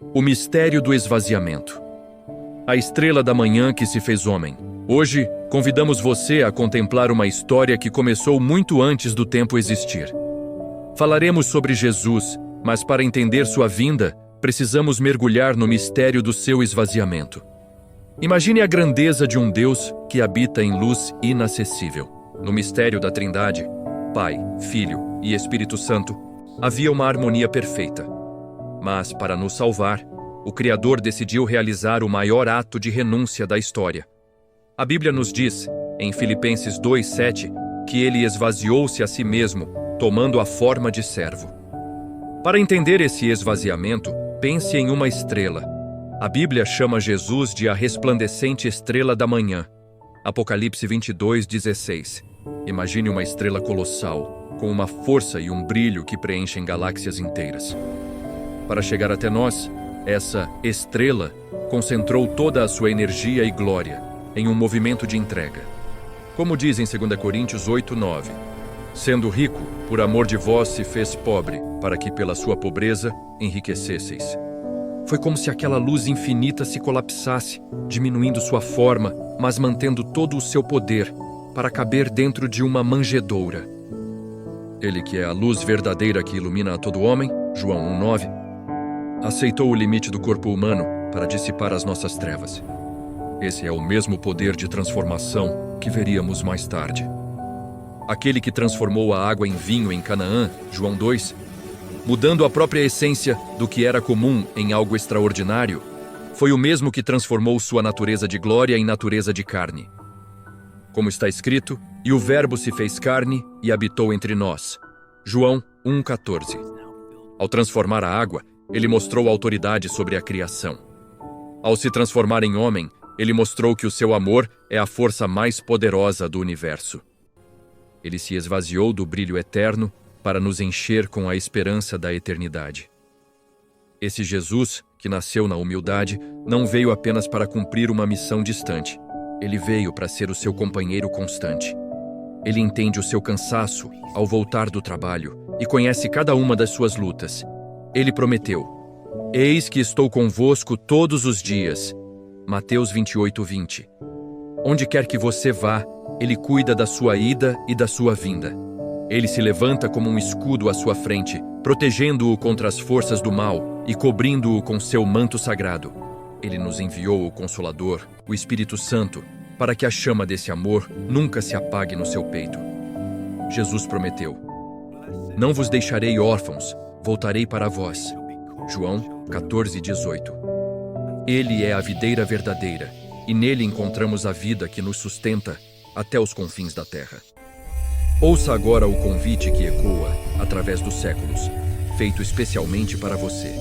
O mistério do esvaziamento. A estrela da manhã que se fez homem. Hoje, convidamos você a contemplar uma história que começou muito antes do tempo existir. Falaremos sobre Jesus, mas para entender sua vinda, precisamos mergulhar no mistério do seu esvaziamento. Imagine a grandeza de um Deus que habita em luz inacessível. No mistério da Trindade, Pai, Filho e Espírito Santo, havia uma harmonia perfeita. Mas, para nos salvar, o Criador decidiu realizar o maior ato de renúncia da história. A Bíblia nos diz, em Filipenses 2:7, que ele esvaziou-se a si mesmo, tomando a forma de servo. Para entender esse esvaziamento, pense em uma estrela. A Bíblia chama Jesus de a resplandecente estrela da manhã. Apocalipse 22:16. Imagine uma estrela colossal, com uma força e um brilho que preenchem galáxias inteiras. Para chegar até nós, essa estrela concentrou toda a sua energia e glória em um movimento de entrega. Como diz em 2 Coríntios 8:9, sendo rico, por amor de vós se fez pobre, para que pela sua pobreza enriquecesseis. Foi como se aquela luz infinita se colapsasse, diminuindo sua forma, mas mantendo todo o seu poder, para caber dentro de uma manjedoura. Ele que é a luz verdadeira que ilumina a todo homem, João 1:9, aceitou o limite do corpo humano para dissipar as nossas trevas. Esse é o mesmo poder de transformação que veríamos mais tarde. Aquele que transformou a água em vinho em Canaã, João 2, mudando a própria essência do que era comum em algo extraordinário, foi o mesmo que transformou sua natureza de glória em natureza de carne. Como está escrito, e o Verbo se fez carne e habitou entre nós. João 1:14. Ao transformar a água, ele mostrou autoridade sobre a criação. Ao se transformar em homem, ele mostrou que o seu amor é a força mais poderosa do universo. Ele se esvaziou do brilho eterno para nos encher com a esperança da eternidade. Esse Jesus, que nasceu na humildade, não veio apenas para cumprir uma missão distante. Ele veio para ser o seu companheiro constante. Ele entende o seu cansaço ao voltar do trabalho e conhece cada uma das suas lutas. Ele prometeu: eis que estou convosco todos os dias. Mateus 28:20. Onde quer que você vá, ele cuida da sua ida e da sua vinda. Ele se levanta como um escudo à sua frente, protegendo-o contra as forças do mal e cobrindo-o com seu manto sagrado. Ele nos enviou o Consolador, o Espírito Santo, para que a chama desse amor nunca se apague no seu peito. Jesus prometeu: não vos deixarei órfãos, voltarei para vós. João 14:18. Ele é a videira verdadeira, e nele encontramos a vida que nos sustenta até os confins da terra. Ouça agora o convite que ecoa, através dos séculos, feito especialmente para você.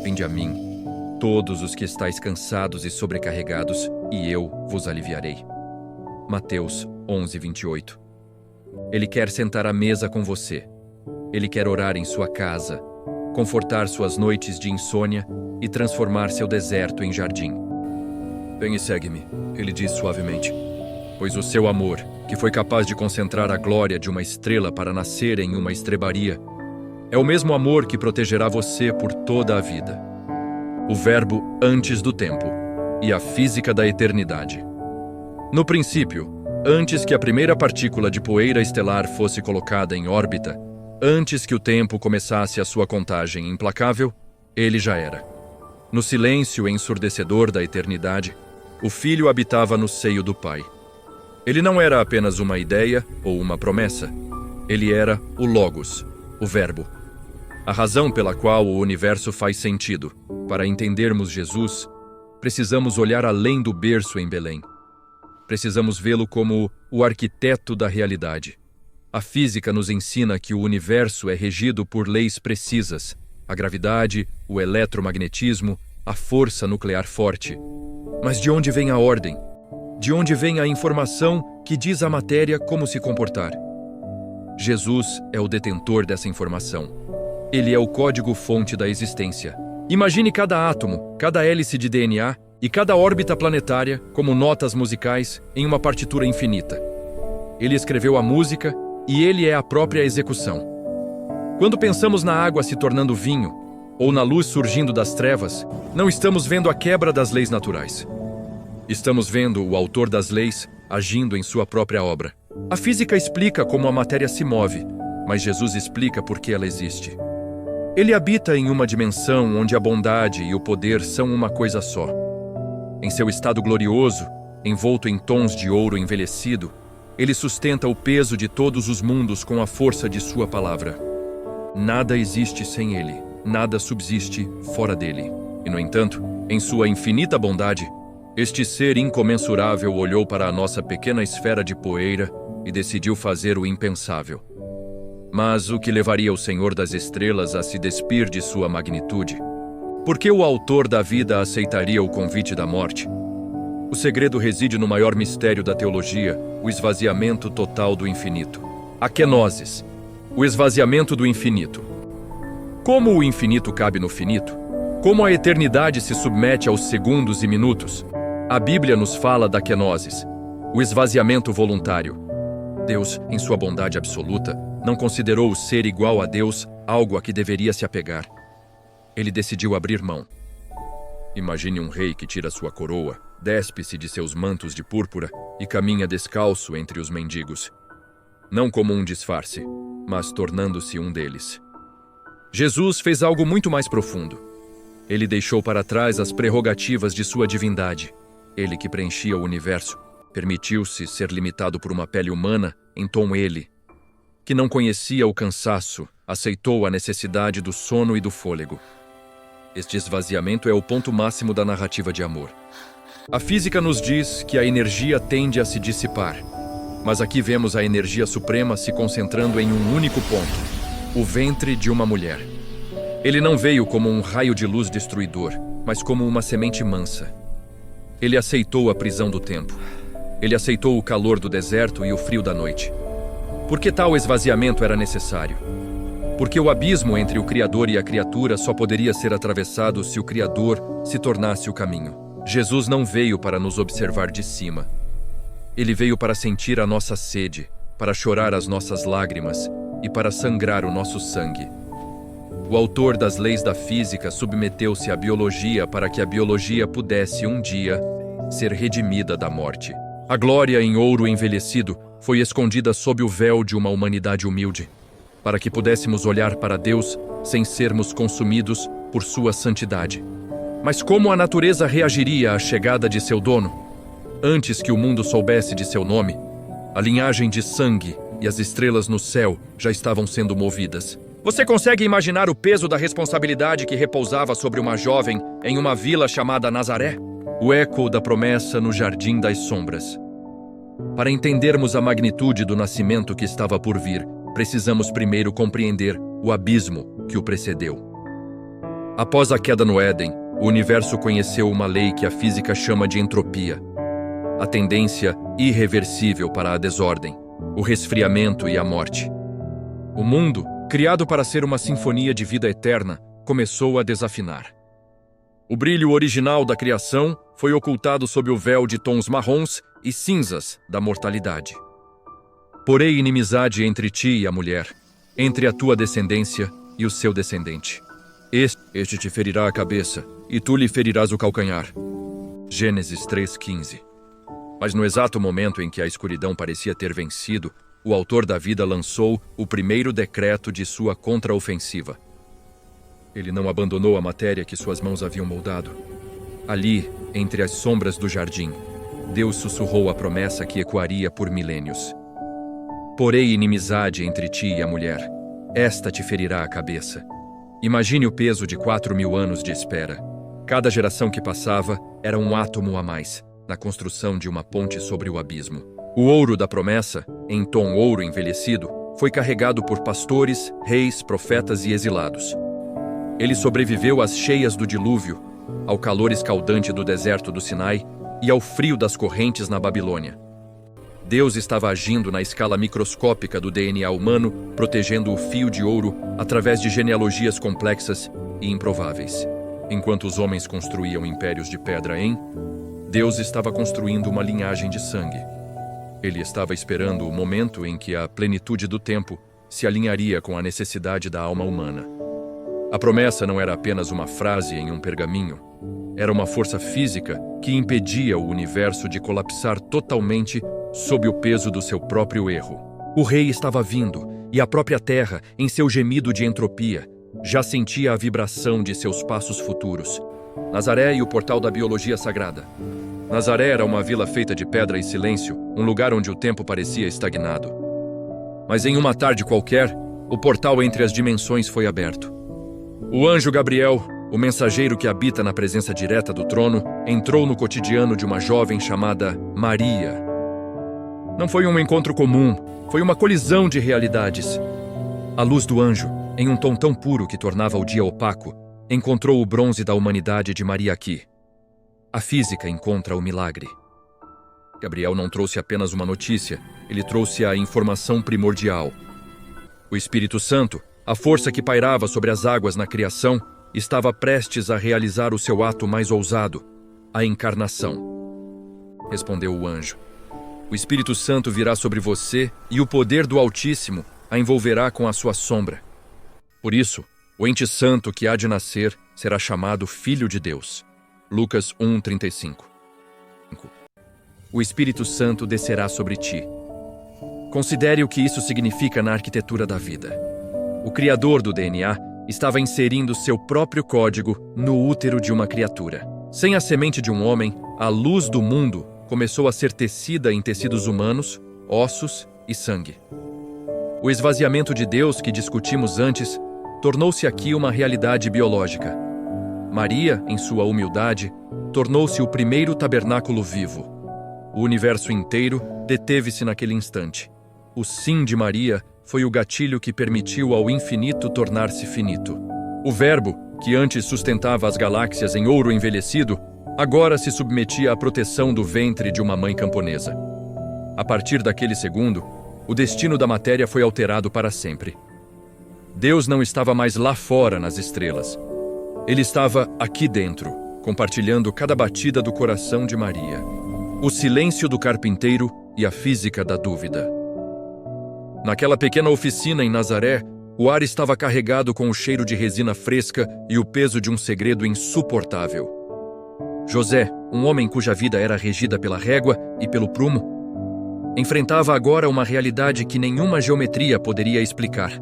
Vinde a mim, todos os que estáis cansados e sobrecarregados, e eu vos aliviarei. Mateus 11:28. Ele quer sentar à mesa com você. Ele quer orar em sua casa, confortar suas noites de insônia e transformar seu deserto em jardim. Vem e segue-me, ele diz suavemente, pois o seu amor, que foi capaz de concentrar a glória de uma estrela para nascer em uma estrebaria, é o mesmo amor que protegerá você por toda a vida. O Verbo antes do tempo e a física da eternidade. No princípio, antes que a primeira partícula de poeira estelar fosse colocada em órbita, antes que o tempo começasse a sua contagem implacável, ele já era. No silêncio ensurdecedor da eternidade, o Filho habitava no seio do Pai. Ele não era apenas uma ideia ou uma promessa. Ele era o Logos, o Verbo. A razão pela qual o universo faz sentido. Para entendermos Jesus, precisamos olhar além do berço em Belém. Precisamos vê-lo como o arquiteto da realidade. A física nos ensina que o universo é regido por leis precisas: a gravidade, o eletromagnetismo, a força nuclear forte. Mas de onde vem a ordem? De onde vem a informação que diz à matéria como se comportar? Jesus é o detentor dessa informação. Ele é o código-fonte da existência. Imagine cada átomo, cada hélice de DNA e cada órbita planetária como notas musicais em uma partitura infinita. Ele escreveu a música e ele é a própria execução. Quando pensamos na água se tornando vinho, ou na luz surgindo das trevas, não estamos vendo a quebra das leis naturais. Estamos vendo o autor das leis agindo em sua própria obra. A física explica como a matéria se move, mas Jesus explica por que ela existe. Ele habita em uma dimensão onde a bondade e o poder são uma coisa só. Em seu estado glorioso, envolto em tons de ouro envelhecido, ele sustenta o peso de todos os mundos com a força de sua palavra. Nada existe sem ele, nada subsiste fora dele. E, no entanto, em sua infinita bondade, este ser incomensurável olhou para a nossa pequena esfera de poeira e decidiu fazer o impensável. Mas o que levaria o Senhor das Estrelas a se despir de sua magnitude? Por que o autor da vida aceitaria o convite da morte? O segredo reside no maior mistério da teologia, o esvaziamento total do infinito. A kenosis, o esvaziamento do infinito. Como o infinito cabe no finito? Como a eternidade se submete aos segundos e minutos? A Bíblia nos fala da kenosis, o esvaziamento voluntário. Deus, em sua bondade absoluta, não considerou o ser igual a Deus algo a que deveria se apegar. Ele decidiu abrir mão. Imagine um rei que tira sua coroa, despe-se de seus mantos de púrpura e caminha descalço entre os mendigos. Não como um disfarce, mas tornando-se um deles. Jesus fez algo muito mais profundo. Ele deixou para trás as prerrogativas de sua divindade. Ele que preenchia o universo, permitiu-se ser limitado por uma pele humana em tom ele, que não conhecia o cansaço, aceitou a necessidade do sono e do fôlego. Este esvaziamento é o ponto máximo da narrativa de amor. A física nos diz que a energia tende a se dissipar, mas aqui vemos a energia suprema se concentrando em um único ponto, o ventre de uma mulher. Ele não veio como um raio de luz destruidor, mas como uma semente mansa. Ele aceitou a prisão do tempo. Ele aceitou o calor do deserto e o frio da noite. Por que tal esvaziamento era necessário? Porque o abismo entre o Criador e a criatura só poderia ser atravessado se o Criador se tornasse o caminho. Jesus não veio para nos observar de cima. Ele veio para sentir a nossa sede, para chorar as nossas lágrimas e para sangrar o nosso sangue. O autor das leis da física submeteu-se à biologia para que a biologia pudesse, um dia, ser redimida da morte. A glória em ouro envelhecido foi escondida sob o véu de uma humanidade humilde, para que pudéssemos olhar para Deus sem sermos consumidos por sua santidade. Mas como a natureza reagiria à chegada de seu dono? Antes que o mundo soubesse de seu nome, a linhagem de sangue e as estrelas no céu já estavam sendo movidas. Você consegue imaginar o peso da responsabilidade que repousava sobre uma jovem em uma vila chamada Nazaré? O eco da promessa no Jardim das Sombras. Para entendermos a magnitude do nascimento que estava por vir, precisamos primeiro compreender o abismo que o precedeu. Após a queda no Éden, o universo conheceu uma lei que a física chama de entropia, a tendência irreversível para a desordem, o resfriamento e a morte. O mundo, criado para ser uma sinfonia de vida eterna, começou a desafinar. O brilho original da criação foi ocultado sob o véu de tons marrons e cinzas da mortalidade. Porém inimizade entre ti e a mulher, entre a tua descendência e o seu descendente. Este te ferirá a cabeça, e tu lhe ferirás o calcanhar. Gênesis 3:15. Mas no exato momento em que a escuridão parecia ter vencido, o autor da vida lançou o primeiro decreto de sua contraofensiva. Ele não abandonou a matéria que suas mãos haviam moldado. Ali, entre as sombras do jardim, Deus sussurrou a promessa que ecoaria por milênios. Porém inimizade entre ti e a mulher, esta te ferirá a cabeça. Imagine o peso de 4.000 anos de espera. Cada geração que passava era um átomo a mais, na construção de uma ponte sobre o abismo. O ouro da promessa, em tom ouro envelhecido, foi carregado por pastores, reis, profetas e exilados. Ele sobreviveu às cheias do dilúvio, ao calor escaldante do deserto do Sinai e ao frio das correntes na Babilônia. Deus estava agindo na escala microscópica do DNA humano, protegendo o fio de ouro através de genealogias complexas e improváveis. Enquanto os homens construíam impérios de pedra Deus estava construindo uma linhagem de sangue. Ele estava esperando o momento em que a plenitude do tempo se alinharia com a necessidade da alma humana. A promessa não era apenas uma frase em um pergaminho. Era uma força física que impedia o universo de colapsar totalmente sob o peso do seu próprio erro. O rei estava vindo, e a própria terra, em seu gemido de entropia, já sentia a vibração de seus passos futuros. Nazaré e o portal da biologia sagrada. Nazaré era uma vila feita de pedra e silêncio, um lugar onde o tempo parecia estagnado. Mas em uma tarde qualquer, o portal entre as dimensões foi aberto. O anjo Gabriel, o mensageiro que habita na presença direta do trono, entrou no cotidiano de uma jovem chamada Maria. Não foi um encontro comum, foi uma colisão de realidades. A luz do anjo, em um tom tão puro que tornava o dia opaco, encontrou o bronze da humanidade de Maria aqui. A física encontra o milagre. Gabriel não trouxe apenas uma notícia, ele trouxe a informação primordial. O Espírito Santo, a força que pairava sobre as águas na criação, estava prestes a realizar o seu ato mais ousado, a encarnação. Respondeu o anjo. O Espírito Santo virá sobre você e o poder do Altíssimo a envolverá com a sua sombra. Por isso, o ente santo que há de nascer será chamado Filho de Deus. Lucas 1:35. O Espírito Santo descerá sobre ti. Considere o que isso significa na arquitetura da vida. O criador do DNA estava inserindo seu próprio código no útero de uma criatura. Sem a semente de um homem, a luz do mundo começou a ser tecida em tecidos humanos, ossos e sangue. O esvaziamento de Deus que discutimos antes tornou-se aqui uma realidade biológica. Maria, em sua humildade, tornou-se o primeiro tabernáculo vivo. O universo inteiro deteve-se naquele instante. O sim de Maria foi o gatilho que permitiu ao infinito tornar-se finito. O Verbo, que antes sustentava as galáxias em ouro envelhecido, agora se submetia à proteção do ventre de uma mãe camponesa. A partir daquele segundo, o destino da matéria foi alterado para sempre. Deus não estava mais lá fora nas estrelas. Ele estava aqui dentro, compartilhando cada batida do coração de Maria. O silêncio do carpinteiro e a física da dúvida. Naquela pequena oficina em Nazaré, o ar estava carregado com o cheiro de resina fresca e o peso de um segredo insuportável. José, um homem cuja vida era regida pela régua e pelo prumo, enfrentava agora uma realidade que nenhuma geometria poderia explicar.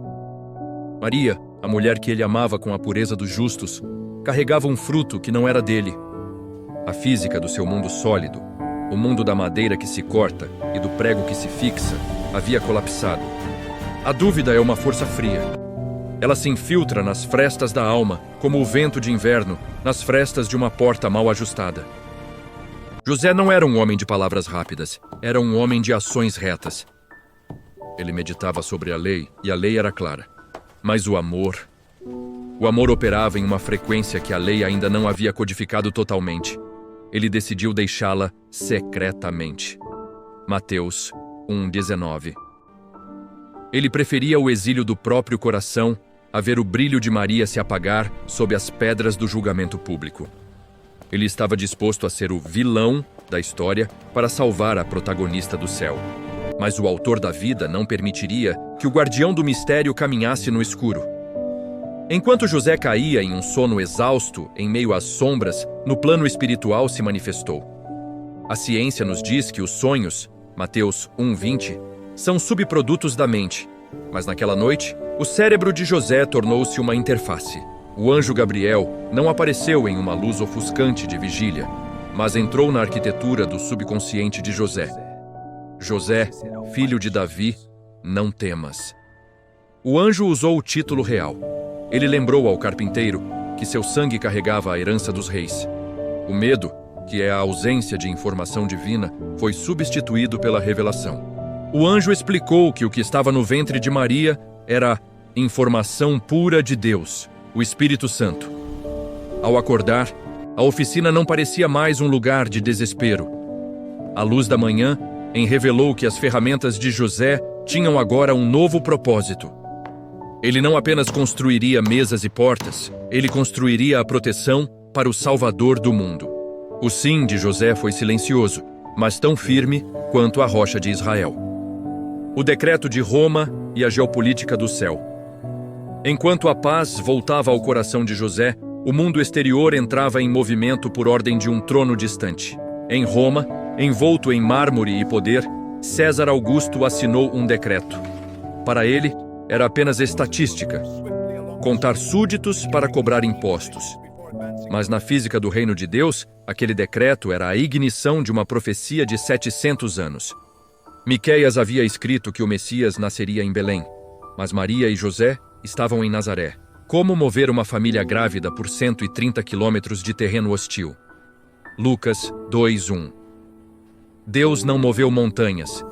Maria, a mulher que ele amava com a pureza dos justos, carregava um fruto que não era dele. A física do seu mundo sólido, o mundo da madeira que se corta e do prego que se fixa, havia colapsado. A dúvida é uma força fria. Ela se infiltra nas frestas da alma, como o vento de inverno, nas frestas de uma porta mal ajustada. José não era um homem de palavras rápidas, era um homem de ações retas. Ele meditava sobre a lei, e a lei era clara. Mas o amor operava em uma frequência que a lei ainda não havia codificado totalmente. Ele decidiu deixá-la secretamente. Mateus 1:19. Ele preferia o exílio do próprio coração a ver o brilho de Maria se apagar sob as pedras do julgamento público. Ele estava disposto a ser o vilão da história para salvar a protagonista do céu. Mas o autor da vida não permitiria que o guardião do mistério caminhasse no escuro. Enquanto José caía em um sono exausto, em meio às sombras, no plano espiritual se manifestou. A ciência nos diz que os sonhos, Mateus 1:20, são subprodutos da mente. Mas naquela noite, o cérebro de José tornou-se uma interface. O anjo Gabriel não apareceu em uma luz ofuscante de vigília, mas entrou na arquitetura do subconsciente de José. José, filho de Davi, não temas. O anjo usou o título real. Ele lembrou ao carpinteiro que seu sangue carregava a herança dos reis. O medo, que é a ausência de informação divina, foi substituído pela revelação. O anjo explicou que o que estava no ventre de Maria era informação pura de Deus, o Espírito Santo. Ao acordar, a oficina não parecia mais um lugar de desespero. A luz da manhã revelou que as ferramentas de José tinham agora um novo propósito. Ele não apenas construiria mesas e portas, ele construiria a proteção para o Salvador do mundo. O sim de José foi silencioso, mas tão firme quanto a rocha de Israel. O decreto de Roma e a geopolítica do céu. Enquanto a paz voltava ao coração de José, o mundo exterior entrava em movimento por ordem de um trono distante. Em Roma, envolto em mármore e poder, César Augusto assinou um decreto. Para ele, era apenas estatística: contar súditos para cobrar impostos. Mas na física do reino de Deus, aquele decreto era a ignição de uma profecia de 700 anos. Miqueias havia escrito que o Messias nasceria em Belém, mas Maria e José estavam em Nazaré. Como mover uma família grávida por 130 quilômetros de terreno hostil? Lucas 2:1. Deus não moveu montanhas.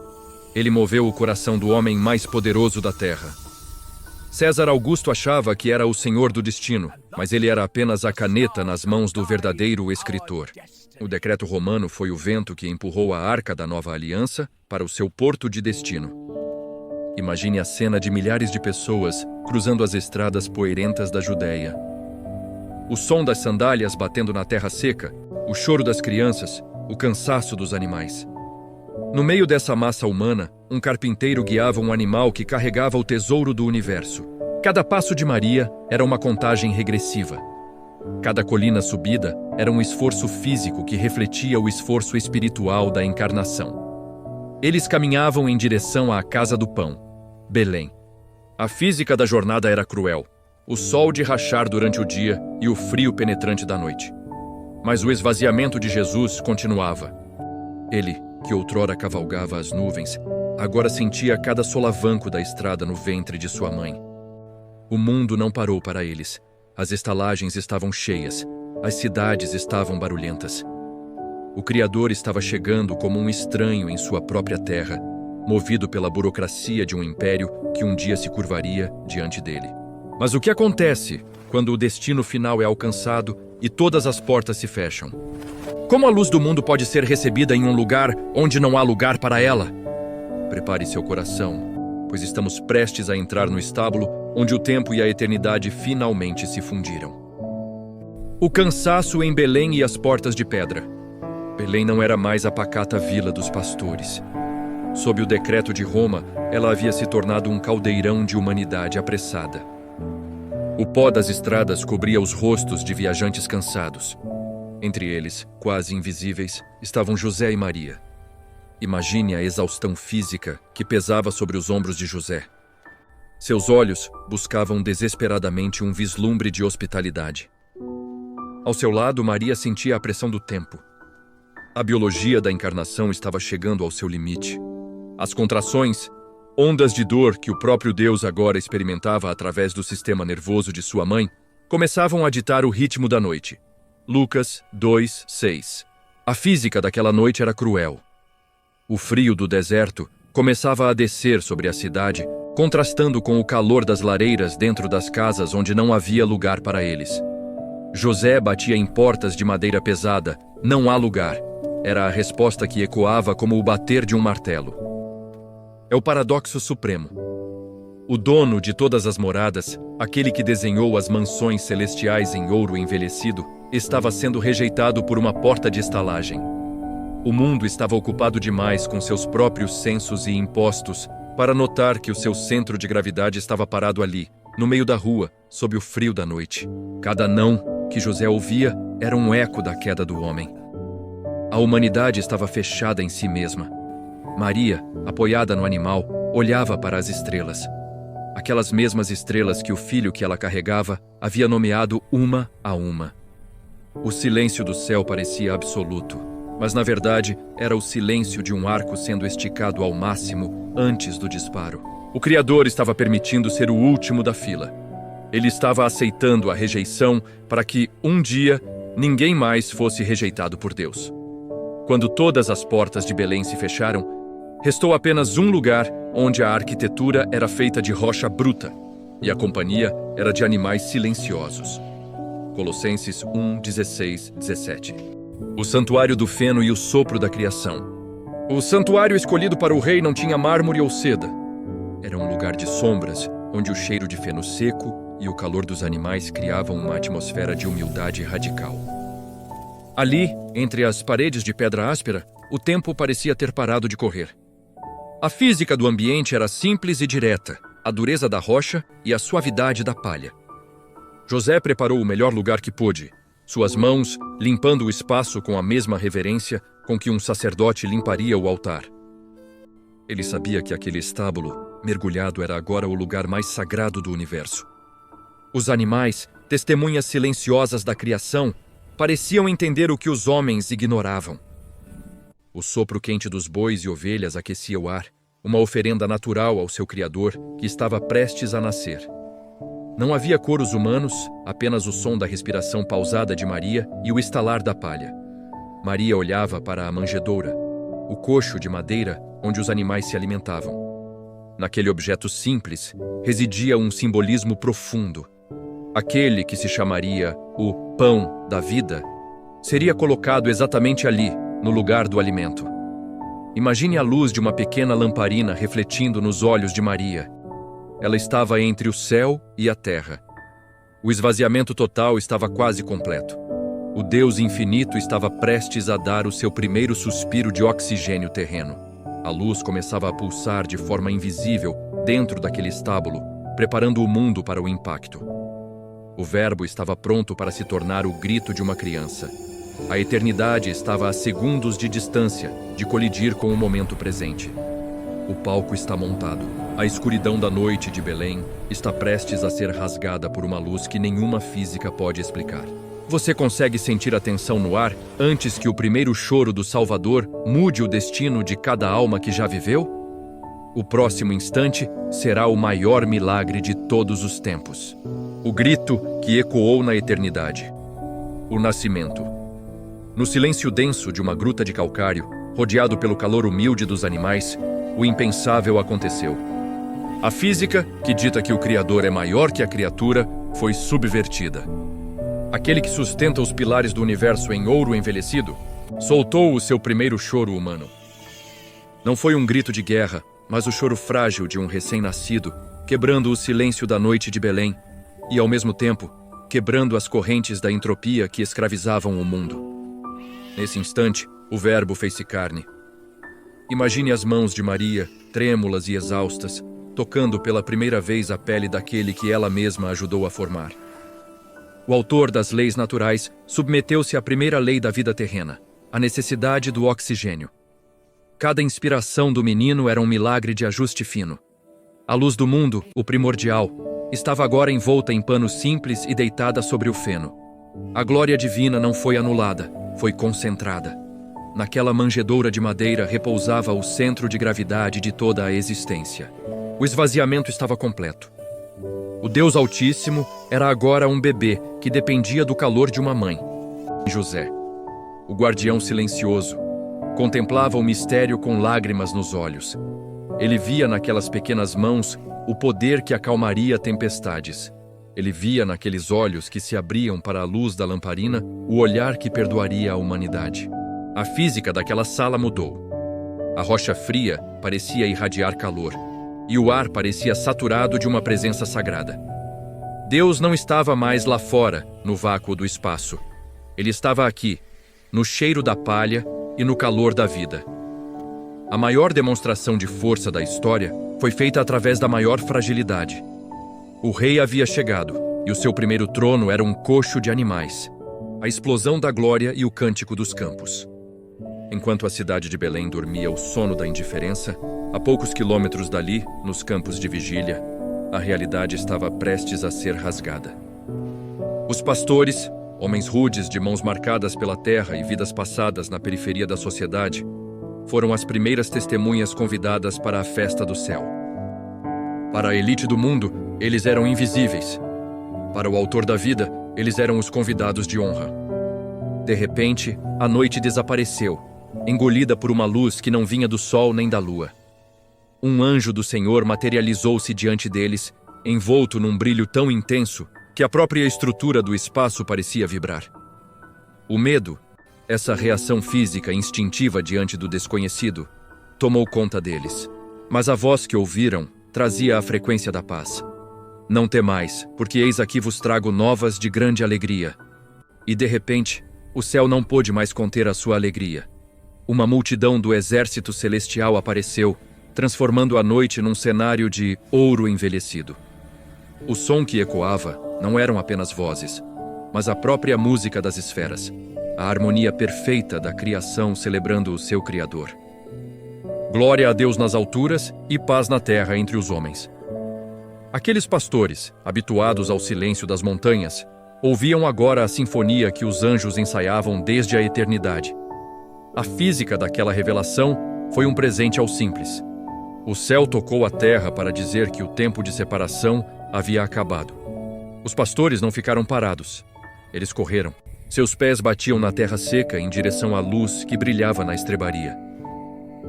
Ele moveu o coração do homem mais poderoso da terra. César Augusto achava que era o senhor do destino, mas ele era apenas a caneta nas mãos do verdadeiro escritor. O decreto romano foi o vento que empurrou a arca da nova aliança para o seu porto de destino. Imagine a cena de milhares de pessoas cruzando as estradas poeirentas da Judéia. O som das sandálias batendo na terra seca, o choro das crianças, o cansaço dos animais. No meio dessa massa humana, um carpinteiro guiava um animal que carregava o tesouro do universo. Cada passo de Maria era uma contagem regressiva. Cada colina subida era um esforço físico que refletia o esforço espiritual da encarnação. Eles caminhavam em direção à casa do pão, Belém. A física da jornada era cruel. O sol de rachar durante o dia e o frio penetrante da noite. Mas o esvaziamento de Jesus continuava. Ele, que outrora cavalgava as nuvens, agora sentia cada solavanco da estrada no ventre de sua mãe. O mundo não parou para eles. As estalagens estavam cheias. As cidades estavam barulhentas. O Criador estava chegando como um estranho em sua própria terra, movido pela burocracia de um império que um dia se curvaria diante dele. Mas o que acontece quando o destino final é alcançado e todas as portas se fecham? Como a luz do mundo pode ser recebida em um lugar onde não há lugar para ela? Prepare seu coração, pois estamos prestes a entrar no estábulo onde o tempo e a eternidade finalmente se fundiram. O cansaço em Belém e as portas de pedra. Belém não era mais a pacata vila dos pastores. Sob o decreto de Roma, ela havia se tornado um caldeirão de humanidade apressada. O pó das estradas cobria os rostos de viajantes cansados. Entre eles, quase invisíveis, estavam José e Maria. Imagine a exaustão física que pesava sobre os ombros de José. Seus olhos buscavam desesperadamente um vislumbre de hospitalidade. Ao seu lado, Maria sentia a pressão do tempo. A biologia da encarnação estava chegando ao seu limite. As contrações, ondas de dor que o próprio Deus agora experimentava através do sistema nervoso de sua mãe, começavam a ditar o ritmo da noite. Lucas 2:6. A física daquela noite era cruel. O frio do deserto começava a descer sobre a cidade, contrastando com o calor das lareiras dentro das casas onde não havia lugar para eles. José batia em portas de madeira pesada. Não há lugar. Era a resposta que ecoava como o bater de um martelo. É o paradoxo supremo. O dono de todas as moradas, aquele que desenhou as mansões celestiais em ouro envelhecido, estava sendo rejeitado por uma porta de estalagem. O mundo estava ocupado demais com seus próprios censos e impostos para notar que o seu centro de gravidade estava parado ali, no meio da rua, sob o frio da noite. Cada não que José ouvia era um eco da queda do homem. A humanidade estava fechada em si mesma. Maria, apoiada no animal, olhava para as estrelas. Aquelas mesmas estrelas que o filho que ela carregava havia nomeado uma a uma. O silêncio do céu parecia absoluto, mas na verdade era o silêncio de um arco sendo esticado ao máximo antes do disparo. O Criador estava permitindo ser o último da fila. Ele estava aceitando a rejeição para que, um dia, ninguém mais fosse rejeitado por Deus. Quando todas as portas de Belém se fecharam, restou apenas um lugar onde a arquitetura era feita de rocha bruta e a companhia era de animais silenciosos. Colossenses 1:16-17. O santuário do feno e o sopro da criação. O santuário escolhido para o rei não tinha mármore ou seda. Era um lugar de sombras, onde o cheiro de feno seco e o calor dos animais criavam uma atmosfera de humildade radical. Ali, entre as paredes de pedra áspera, o tempo parecia ter parado de correr. A física do ambiente era simples e direta. a dureza da rocha e a suavidade da palha. José preparou o melhor lugar que pôde, suas mãos limpando o espaço com a mesma reverência com que um sacerdote limparia o altar. Ele sabia que aquele estábulo mergulhado era agora o lugar mais sagrado do universo. Os animais, testemunhas silenciosas da criação, pareciam entender o que os homens ignoravam. O sopro quente dos bois e ovelhas aquecia o ar, uma oferenda natural ao seu Criador que estava prestes a nascer. Não havia coros humanos, apenas o som da respiração pausada de Maria e o estalar da palha. Maria olhava para a manjedoura, o coxo de madeira onde os animais se alimentavam. Naquele objeto simples residia um simbolismo profundo. Aquele que se chamaria o pão da vida seria colocado exatamente ali, no lugar do alimento. Imagine a luz de uma pequena lamparina refletindo nos olhos de Maria. Ela estava entre o céu e a terra. O esvaziamento total estava quase completo. O Deus infinito estava prestes a dar o seu primeiro suspiro de oxigênio terreno. A luz começava a pulsar de forma invisível dentro daquele estábulo, preparando o mundo para o impacto. O Verbo estava pronto para se tornar o grito de uma criança. A eternidade estava a segundos de distância de colidir com o momento presente. O palco está montado. A escuridão da noite de Belém está prestes a ser rasgada por uma luz que nenhuma física pode explicar. Você consegue sentir a tensão no ar antes que o primeiro choro do Salvador mude o destino de cada alma que já viveu? O próximo instante será o maior milagre de todos os tempos. O grito que ecoou na eternidade. O nascimento. No silêncio denso de uma gruta de calcário, rodeado pelo calor humilde dos animais, o impensável aconteceu. A física, que dita que o Criador é maior que a criatura, foi subvertida. Aquele que sustenta os pilares do universo em ouro envelhecido, soltou o seu primeiro choro humano. Não foi um grito de guerra, mas o choro frágil de um recém-nascido, quebrando o silêncio da noite de Belém e, ao mesmo tempo, quebrando as correntes da entropia que escravizavam o mundo. Nesse instante, o Verbo fez-se carne. Imagine as mãos de Maria, trêmulas e exaustas, tocando pela primeira vez a pele daquele que ela mesma ajudou a formar. O autor das leis naturais submeteu-se à primeira lei da vida terrena, a necessidade do oxigênio. Cada inspiração do menino era um milagre de ajuste fino. A luz do mundo, o primordial, estava agora envolta em pano simples e deitada sobre o feno. A glória divina não foi anulada, foi concentrada. Naquela manjedoura de madeira repousava o centro de gravidade de toda a existência. O esvaziamento estava completo. O Deus Altíssimo era agora um bebê que dependia do calor de uma mãe. José, o guardião silencioso, contemplava o mistério com lágrimas nos olhos. Ele via naquelas pequenas mãos o poder que acalmaria tempestades. Ele via naqueles olhos que se abriam para a luz da lamparina o olhar que perdoaria a humanidade. A física daquela sala mudou. A rocha fria parecia irradiar calor, e o ar parecia saturado de uma presença sagrada. Deus não estava mais lá fora, no vácuo do espaço. Ele estava aqui, no cheiro da palha e no calor da vida. A maior demonstração de força da história foi feita através da maior fragilidade. O rei havia chegado, e o seu primeiro trono era um coxo de animais. A explosão da glória e o cântico dos campos. Enquanto a cidade de Belém dormia o sono da indiferença, a poucos quilômetros dali, nos campos de vigília, a realidade estava prestes a ser rasgada. Os pastores, homens rudes de mãos marcadas pela terra e vidas passadas na periferia da sociedade, foram as primeiras testemunhas convidadas para a festa do céu. Para a elite do mundo, eles eram invisíveis. Para o autor da vida, eles eram os convidados de honra. De repente, a noite desapareceu, engolida por uma luz que não vinha do sol nem da lua. Um anjo do Senhor materializou-se diante deles, envolto num brilho tão intenso que a própria estrutura do espaço parecia vibrar. O medo, essa reação física instintiva diante do desconhecido, tomou conta deles. Mas a voz que ouviram trazia a frequência da paz. Não temais, porque eis aqui vos trago novas de grande alegria. E de repente, o céu não pôde mais conter a sua alegria. Uma multidão do exército celestial apareceu, transformando a noite num cenário de ouro envelhecido. O som que ecoava não eram apenas vozes, mas a própria música das esferas, a harmonia perfeita da criação celebrando o seu Criador. Glória a Deus nas alturas e paz na terra entre os homens. Aqueles pastores, habituados ao silêncio das montanhas, ouviam agora a sinfonia que os anjos ensaiavam desde a eternidade. A física daquela revelação foi um presente ao simples. O céu tocou a terra para dizer que o tempo de separação havia acabado. Os pastores não ficaram parados. Eles correram. Seus pés batiam na terra seca em direção à luz que brilhava na estrebaria.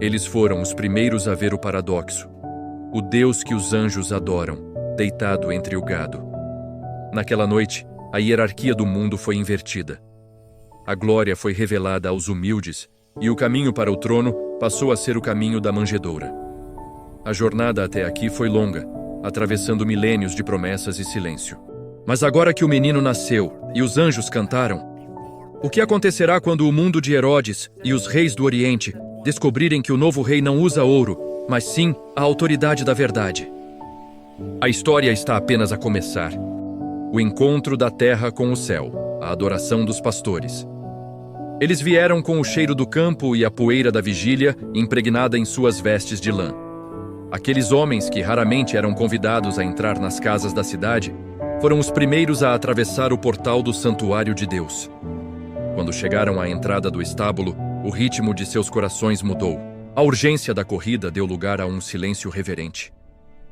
Eles foram os primeiros a ver o paradoxo. O Deus que os anjos adoram, deitado entre o gado. Naquela noite, a hierarquia do mundo foi invertida. A glória foi revelada aos humildes e o caminho para o trono passou a ser o caminho da manjedoura. A jornada até aqui foi longa, atravessando milênios de promessas e silêncio. Mas agora que o menino nasceu e os anjos cantaram, o que acontecerá quando o mundo de Herodes e os reis do Oriente descobrirem que o novo rei não usa ouro, mas sim a autoridade da verdade? A história está apenas a começar. O encontro da terra com o céu, a adoração dos pastores. Eles vieram com o cheiro do campo e a poeira da vigília impregnada em suas vestes de lã. Aqueles homens que raramente eram convidados a entrar nas casas da cidade foram os primeiros a atravessar o portal do santuário de Deus. Quando chegaram à entrada do estábulo, o ritmo de seus corações mudou. A urgência da corrida deu lugar a um silêncio reverente.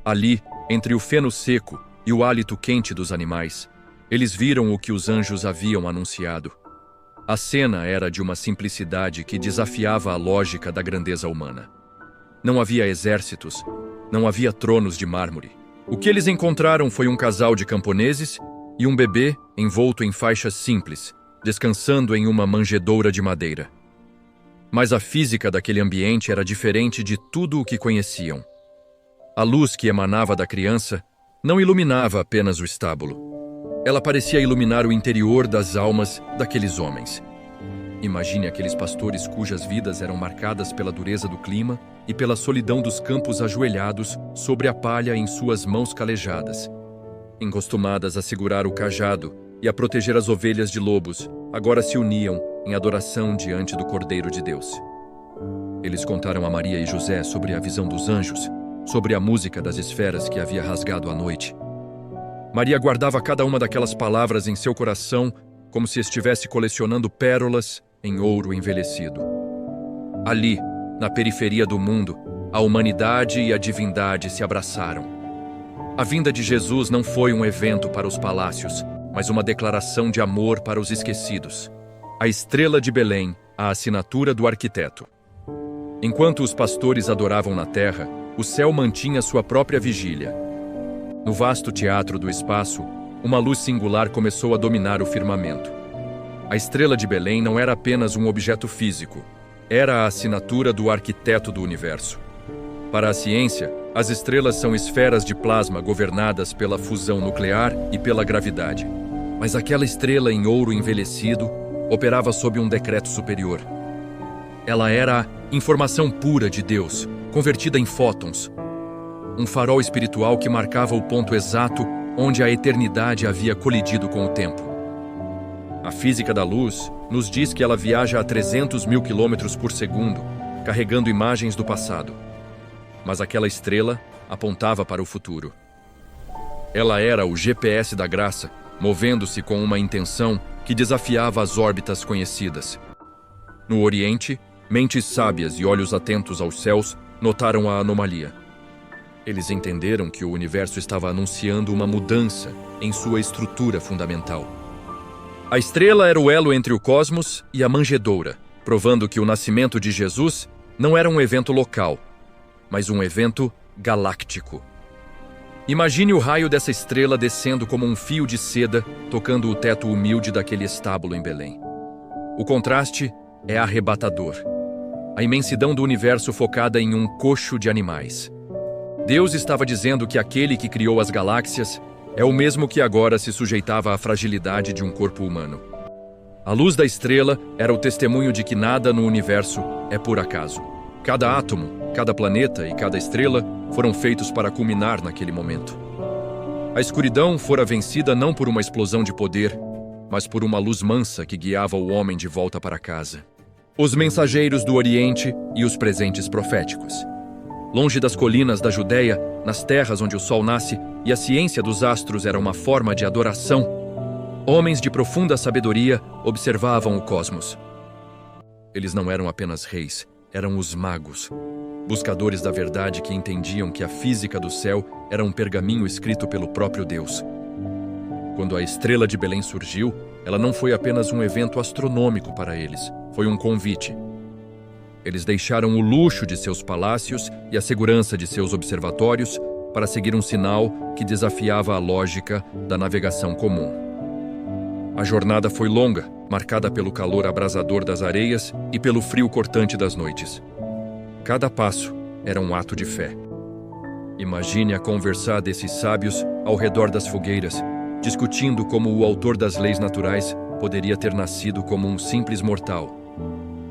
Ali, entre o feno seco e o hálito quente dos animais, eles viram o que os anjos haviam anunciado. A cena era de uma simplicidade que desafiava a lógica da grandeza humana. Não havia exércitos, não havia tronos de mármore. O que eles encontraram foi um casal de camponeses e um bebê envolto em faixas simples, descansando em uma manjedoura de madeira. Mas a física daquele ambiente era diferente de tudo o que conheciam. A luz que emanava da criança não iluminava apenas o estábulo. Ela parecia iluminar o interior das almas daqueles homens. Imagine aqueles pastores cujas vidas eram marcadas pela dureza do clima e pela solidão dos campos ajoelhados sobre a palha em suas mãos calejadas. Acostumadas a segurar o cajado e a proteger as ovelhas de lobos, agora se uniam em adoração diante do Cordeiro de Deus. Eles contaram a Maria e José sobre a visão dos anjos, sobre a música das esferas que havia rasgado a noite. Maria guardava cada uma daquelas palavras em seu coração como se estivesse colecionando pérolas em ouro envelhecido. Ali, na periferia do mundo, a humanidade e a divindade se abraçaram. A vinda de Jesus não foi um evento para os palácios, mas uma declaração de amor para os esquecidos. A estrela de Belém, a assinatura do arquiteto. Enquanto os pastores adoravam na terra, o céu mantinha sua própria vigília. No vasto teatro do espaço, uma luz singular começou a dominar o firmamento. A estrela de Belém não era apenas um objeto físico, era a assinatura do arquiteto do universo. Para a ciência, as estrelas são esferas de plasma governadas pela fusão nuclear e pela gravidade. Mas aquela estrela em ouro envelhecido operava sob um decreto superior. Ela era a informação pura de Deus, convertida em fótons. Um farol espiritual que marcava o ponto exato onde a eternidade havia colidido com o tempo. A física da luz nos diz que ela viaja a 300 mil quilômetros por segundo, carregando imagens do passado. Mas aquela estrela apontava para o futuro. Ela era o GPS da graça, movendo-se com uma intenção que desafiava as órbitas conhecidas. No Oriente, mentes sábias e olhos atentos aos céus notaram a anomalia. Eles entenderam que o universo estava anunciando uma mudança em sua estrutura fundamental. A estrela era o elo entre o cosmos e a manjedoura, provando que o nascimento de Jesus não era um evento local, mas um evento galáctico. Imagine o raio dessa estrela descendo como um fio de seda, tocando o teto humilde daquele estábulo em Belém. O contraste é arrebatador. A imensidão do universo focada em um coxo de animais. Deus estava dizendo que aquele que criou as galáxias é o mesmo que agora se sujeitava à fragilidade de um corpo humano. A luz da estrela era o testemunho de que nada no universo é por acaso. Cada átomo, Cada planeta e cada estrela foram feitos para culminar naquele momento. A escuridão fora vencida não por uma explosão de poder, mas por uma luz mansa que guiava o homem de volta para casa. Os mensageiros do Oriente e os presentes proféticos. Longe das colinas da Judéia, nas terras onde o sol nasce e a ciência dos astros era uma forma de adoração, homens de profunda sabedoria observavam o cosmos. Eles não eram apenas reis, eram os magos, buscadores da verdade que entendiam que a física do céu era um pergaminho escrito pelo próprio Deus. Quando a estrela de Belém surgiu, ela não foi apenas um evento astronômico para eles, foi um convite. Eles deixaram o luxo de seus palácios e a segurança de seus observatórios para seguir um sinal que desafiava a lógica da navegação comum. A jornada foi longa, marcada pelo calor abrasador das areias e pelo frio cortante das noites. Cada passo era um ato de fé. Imagine a conversar desses sábios ao redor das fogueiras, discutindo como o autor das leis naturais poderia ter nascido como um simples mortal.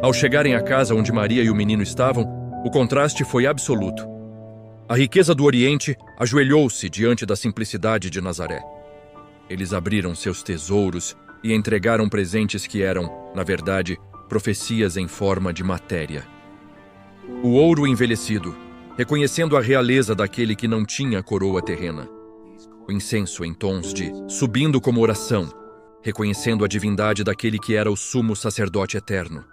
Ao chegarem à casa onde Maria e o menino estavam, o contraste foi absoluto. A riqueza do Oriente ajoelhou-se diante da simplicidade de Nazaré. Eles abriram seus tesouros e entregaram presentes que eram, na verdade, profecias em forma de matéria. O ouro envelhecido, reconhecendo a realeza daquele que não tinha coroa terrena. O incenso em tons de subindo como oração, reconhecendo a divindade daquele que era o sumo sacerdote eterno.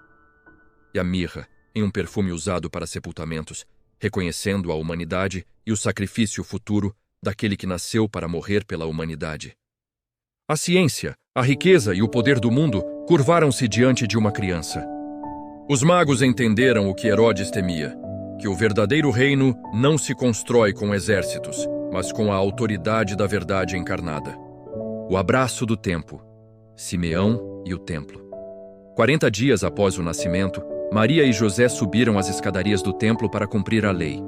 E a mirra, em um perfume usado para sepultamentos, reconhecendo a humanidade e o sacrifício futuro daquele que nasceu para morrer pela humanidade. A ciência, a riqueza e o poder do mundo curvaram-se diante de uma criança. Os magos entenderam o que Herodes temia, que o verdadeiro reino não se constrói com exércitos, mas com a autoridade da verdade encarnada. O abraço do tempo, Simeão e o templo. 40 dias após o nascimento, Maria e José subiram as escadarias do templo para cumprir a lei.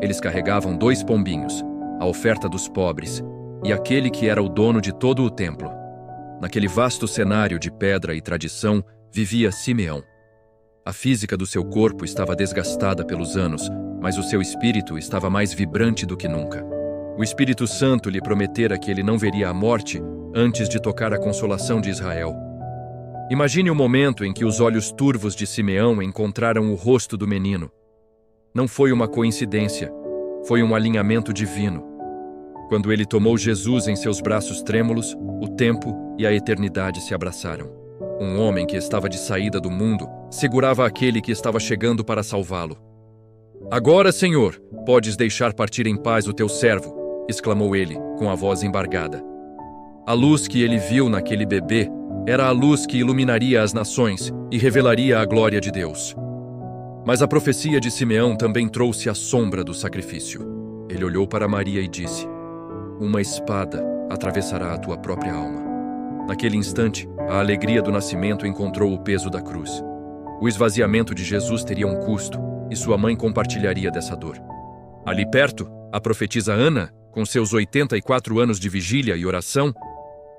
Eles carregavam 2 pombinhos, a oferta dos pobres, e aquele que era o dono de todo o templo. Naquele vasto cenário de pedra e tradição, vivia Simeão. A física do seu corpo estava desgastada pelos anos, mas o seu espírito estava mais vibrante do que nunca. O Espírito Santo lhe prometera que ele não veria a morte antes de tocar a consolação de Israel. Imagine o momento em que os olhos turvos de Simeão encontraram o rosto do menino. Não foi uma coincidência, foi um alinhamento divino. Quando ele tomou Jesus em seus braços trêmulos, o tempo e a eternidade se abraçaram. Um homem que estava de saída do mundo segurava aquele que estava chegando para salvá-lo. "Agora, Senhor, podes deixar partir em paz o teu servo", exclamou ele, com a voz embargada. A luz que ele viu naquele bebê era a luz que iluminaria as nações e revelaria a glória de Deus. Mas a profecia de Simeão também trouxe a sombra do sacrifício. Ele olhou para Maria e disse: "Uma espada atravessará a tua própria alma." Naquele instante, a alegria do nascimento encontrou o peso da cruz. O esvaziamento de Jesus teria um custo, e sua mãe compartilharia dessa dor. Ali perto, a profetisa Ana, com seus 84 anos de vigília e oração,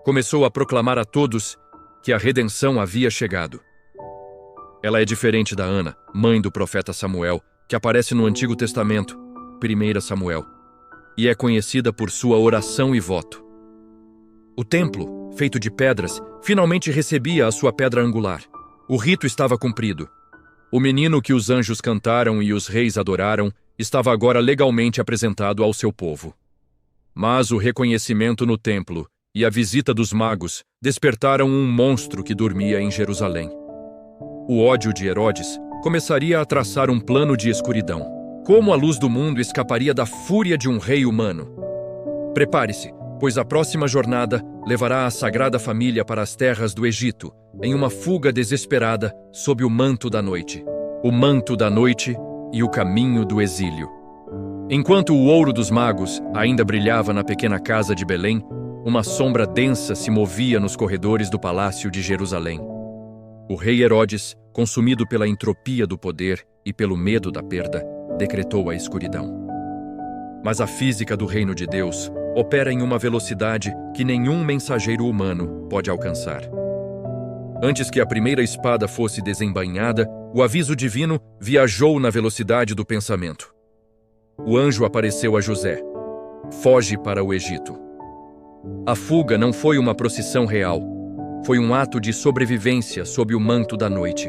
começou a proclamar a todos que a redenção havia chegado. Ela é diferente da Ana, mãe do profeta Samuel, que aparece no Antigo Testamento, 1 Samuel, e é conhecida por sua oração e voto. O templo, feito de pedras, finalmente recebia a sua pedra angular. O rito estava cumprido. O menino que os anjos cantaram e os reis adoraram estava agora legalmente apresentado ao seu povo. Mas o reconhecimento no templo e a visita dos magos despertaram um monstro que dormia em Jerusalém. O ódio de Herodes começaria a traçar um plano de escuridão. Como a luz do mundo escaparia da fúria de um rei humano? Prepare-se, pois a próxima jornada levará a Sagrada Família para as terras do Egito, em uma fuga desesperada sob o manto da noite. O manto da noite e o caminho do exílio. Enquanto o ouro dos magos ainda brilhava na pequena casa de Belém, uma sombra densa se movia nos corredores do palácio de Jerusalém. O rei Herodes, consumido pela entropia do poder e pelo medo da perda, decretou a escuridão. Mas a física do reino de Deus opera em uma velocidade que nenhum mensageiro humano pode alcançar. Antes que a primeira espada fosse desembainhada, o aviso divino viajou na velocidade do pensamento. O anjo apareceu a José. Foge para o Egito. A fuga não foi uma procissão real. Foi um ato de sobrevivência sob o manto da noite.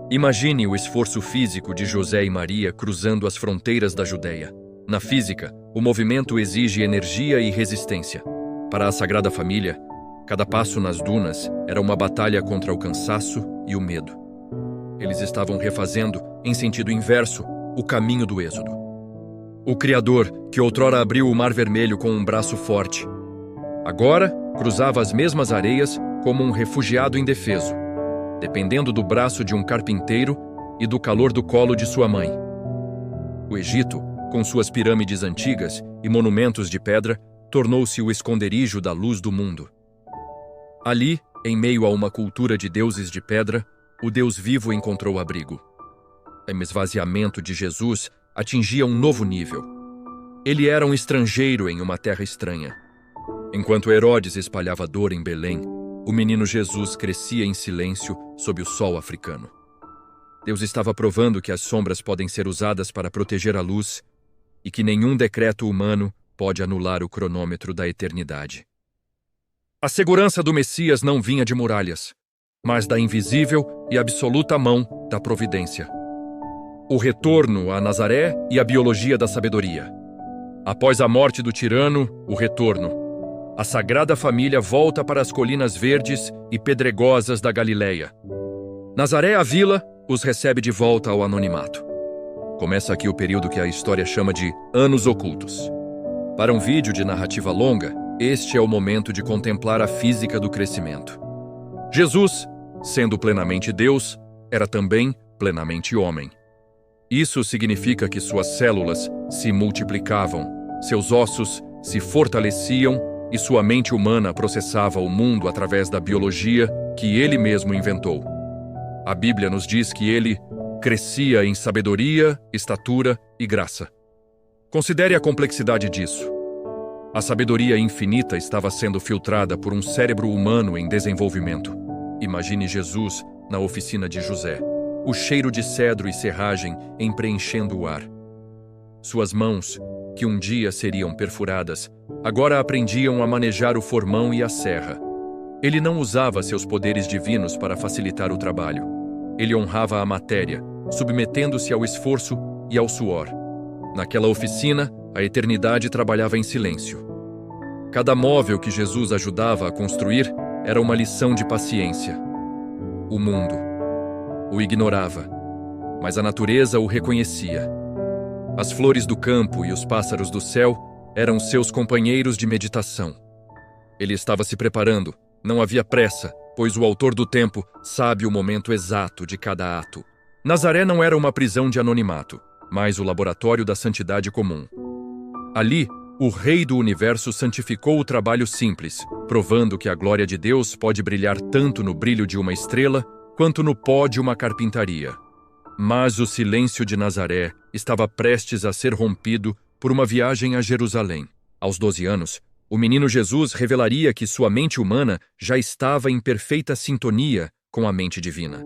Imagine o esforço físico de José e Maria cruzando as fronteiras da Judéia. Na física, o movimento exige energia e resistência. Para a Sagrada Família, cada passo nas dunas era uma batalha contra o cansaço e o medo. Eles estavam refazendo, em sentido inverso, o caminho do Êxodo. O Criador, que outrora abriu o Mar Vermelho com um braço forte, agora cruzava as mesmas areias como um refugiado indefeso, dependendo do braço de um carpinteiro e do calor do colo de sua mãe. O Egito, com suas pirâmides antigas e monumentos de pedra, tornou-se o esconderijo da luz do mundo. Ali, em meio a uma cultura de deuses de pedra, o Deus vivo encontrou abrigo. O esvaziamento de Jesus atingia um novo nível. Ele era um estrangeiro em uma terra estranha. Enquanto Herodes espalhava dor em Belém, o menino Jesus crescia em silêncio sob o sol africano. Deus estava provando que as sombras podem ser usadas para proteger a luz e que nenhum decreto humano pode anular o cronômetro da eternidade. A segurança do Messias não vinha de muralhas, mas da invisível e absoluta mão da providência. O retorno a Nazaré e a biologia da sabedoria. Após a morte do tirano, o retorno. A Sagrada Família volta para as colinas verdes e pedregosas da Galileia. Nazaré, a vila, os recebe de volta ao anonimato. Começa aqui o período que a história chama de Anos Ocultos. Para um vídeo de narrativa longa, este é o momento de contemplar a física do crescimento. Jesus, sendo plenamente Deus, era também plenamente homem. Isso significa que suas células se multiplicavam, seus ossos se fortaleciam e sua mente humana processava o mundo através da biologia que ele mesmo inventou. A Bíblia nos diz que ele crescia em sabedoria, estatura e graça. Considere a complexidade disso. A sabedoria infinita estava sendo filtrada por um cérebro humano em desenvolvimento. Imagine Jesus na oficina de José, o cheiro de cedro e serragem preenchendo o ar. Suas mãos, que um dia seriam perfuradas, agora aprendiam a manejar o formão e a serra. Ele não usava seus poderes divinos para facilitar o trabalho. Ele honrava a matéria, submetendo-se ao esforço e ao suor. Naquela oficina, a eternidade trabalhava em silêncio. Cada móvel que Jesus ajudava a construir era uma lição de paciência. O mundo o ignorava, mas a natureza o reconhecia. As flores do campo e os pássaros do céu eram seus companheiros de meditação. Ele estava se preparando, não havia pressa, pois o autor do tempo sabe o momento exato de cada ato. Nazaré não era uma prisão de anonimato, mas o laboratório da santidade comum. Ali, o Rei do Universo santificou o trabalho simples, provando que a glória de Deus pode brilhar tanto no brilho de uma estrela quanto no pó de uma carpintaria. Mas o silêncio de Nazaré estava prestes a ser rompido por uma viagem a Jerusalém. Aos 12 anos, o menino Jesus revelaria que sua mente humana já estava em perfeita sintonia com a mente divina.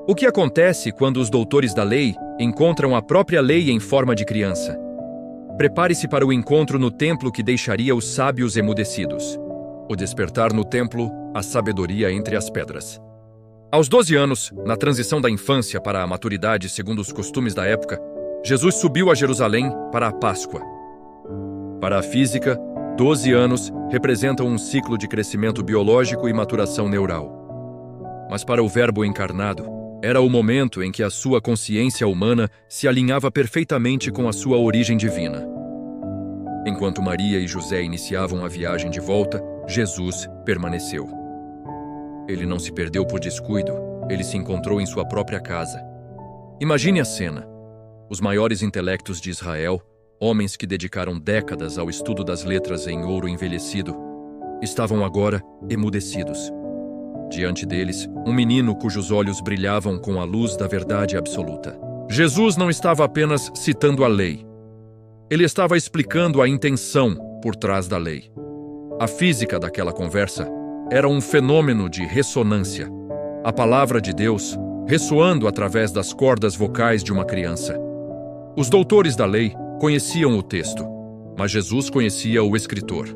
O que acontece quando os doutores da lei encontram a própria lei em forma de criança? Prepare-se para o encontro no templo que deixaria os sábios emudecidos. O despertar no templo, a sabedoria entre as pedras. Aos 12 anos, na transição da infância para a maturidade segundo os costumes da época, Jesus subiu a Jerusalém para a Páscoa. Para a física, 12 anos representam um ciclo de crescimento biológico e maturação neural. Mas para o Verbo encarnado, era o momento em que a sua consciência humana se alinhava perfeitamente com a sua origem divina. Enquanto Maria e José iniciavam a viagem de volta, Jesus permaneceu. Ele não se perdeu por descuido, ele se encontrou em sua própria casa. Imagine a cena. Os maiores intelectos de Israel, homens que dedicaram décadas ao estudo das letras em ouro envelhecido, estavam agora emudecidos. Diante deles, um menino cujos olhos brilhavam com a luz da verdade absoluta. Jesus não estava apenas citando a lei. Ele estava explicando a intenção por trás da lei. A física daquela conversa era um fenômeno de ressonância. A palavra de Deus, ressoando através das cordas vocais de uma criança. Os doutores da lei conheciam o texto, mas Jesus conhecia o escritor.